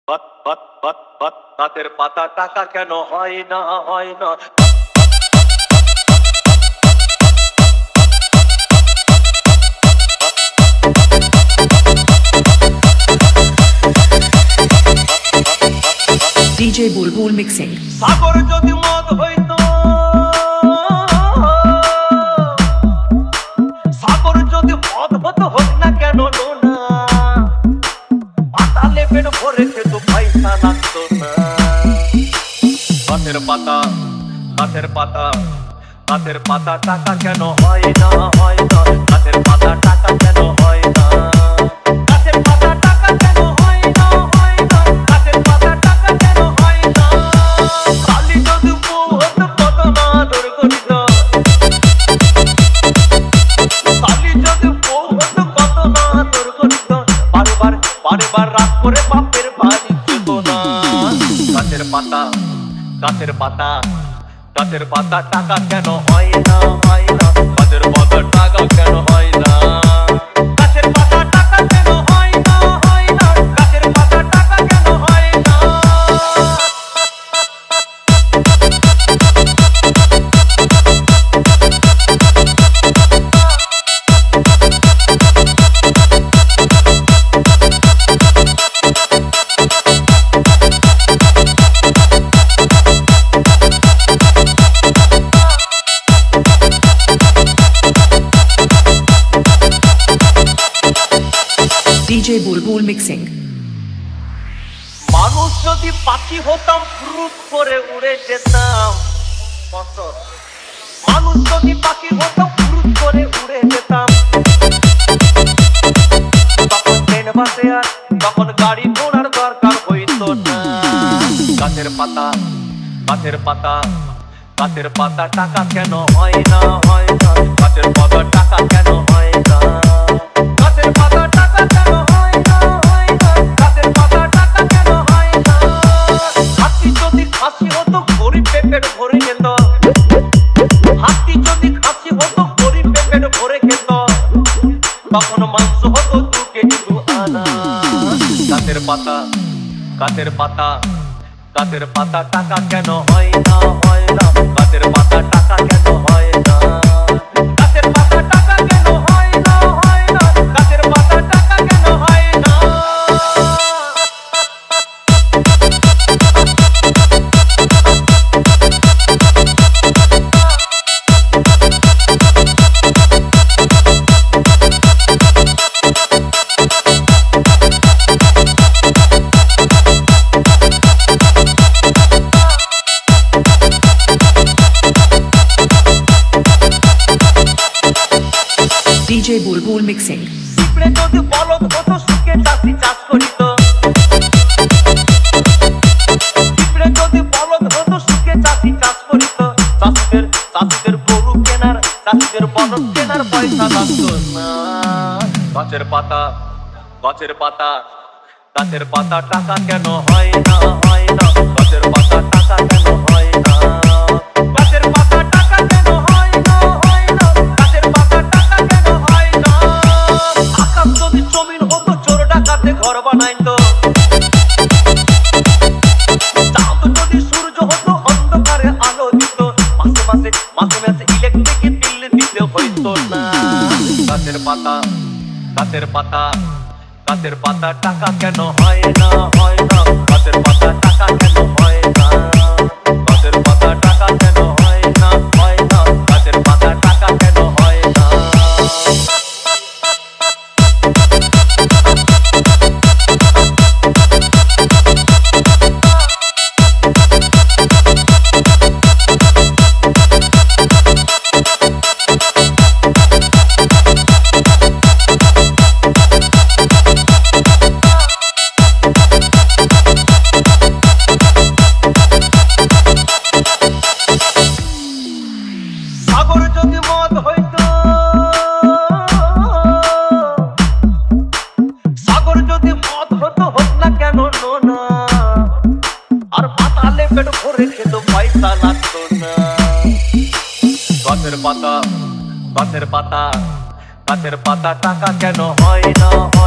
গাছের পাতা টাকা কেন হয় না হয় না। DJ Bulbul Mixing. সাগর যদি মদ হইতো, সাগর যদি মদ হতো হোক না কেন না, পাতালে পেট ভরে খেত পয়সা লাগতো না। গাছের পাতা গাছের পাতা গাছের পাতা টাকা কেন হয় না হয় না। গাছের পাতা টাকা কেন হয় না। গাছের পাতা টাকা কেন হয় না হয় না। গাছের পাতা টাকা কেন হয় না। কালি যদি বউ হতো কত না আদর করিত। কালি যদি বউ হতো কত না আদর করিত। বারবার বারবার রাত করে বাপের বাড়ি যেত না। গাছের পাতা গাছের পাতা গাছের পাতা টাকা কেন হয় না হয় না। গাছের পাতা টাকা কেন হয় না। গাছের পাতা টাকা কেন হয় না হয় না। গাছের পাতা টাকা কেন হয় না। DJ Bulbul Mixing. মানুষ যদি পাখি হতাম ফুরুত করে উড়ে যেতাম। মানুষ যদি পাখি হতাম ফুরুত করে উড়ে যেতাম। তখন ট্রেন বাসে আর তখন গাড়ি ঘোড়ার দরকার হইতো না। গাছের পাতা গাছের পাতা গাছের পাতা টাকা কেন হয় না হয় না। গাছের পাতা টাকা কেন হয় না। গাছের পাতা টাকা কেন হয় না হয় না। গাছের পাতা টাকা কেন হয় না। হাতি যদি খাসি হতো গরিব পেট ভরে যেত। হাতি যদি খাসি হতো গরিব পেট ভরে খেত। তখন মাংস হতো 2 কেজি 2 আনা। গাছের পাতা গাছের পাতা গাছের পাতা টাকা কেন হয় না হয় না। গাছের পাতা টাকা কেন হয় না। গাছের পাতা টাকা কেন হয় না হয় না। গাছের পাতা টাকা কেন হয় না। DJ Bulbul Mixing. পিঁপড়ে যদি বলদ হতো সুখে চাষি চাষ করিত। পিঁপড়ে যদি বলদ হতো সুখে চাষি চাষ করিত। চাষিদের গরু কেনার চাষিদের বলদ কেনার পয়সা লাগতো না। গাছের পাতা গাছের পাতা গাছের পাতা টাকা কেন হয় না হয় না। গাছের পাতা টাকা কেন হয় না। গাছের পাতা টাকা কেন হয় না হয় না। গাছের পাতা টাকা কেন হয় না। আকাশ যদি জমিন হতো চোর ডাকাতে ঘর বানাইতো। চাঁদ যদি সূর্য হতো অন্ধকারে আলো দিত। মাসে মাসে মাসে মাসে ইলেকট্রিক বিল দিতে হইতো না। গাছের পাতা গাছের পাতা গাছের পাতা টাকা কেন হয় না হয় না। গাছের পাতা টাকা কেন হয় না। গাছের পাতা টাকা কেন হয় না হয় না। গাছের পাতা টাকা কেন হয় না। সাগর যদি মদ হইতো, সাগর যদি মদ হতো হোক না কেন না। আর পাতালে পেট ভরে খেত পয়সা লাগতো না। গাছের পাতা গাছের পাতা গাছের পাতা টাকা কেন হয় না হয়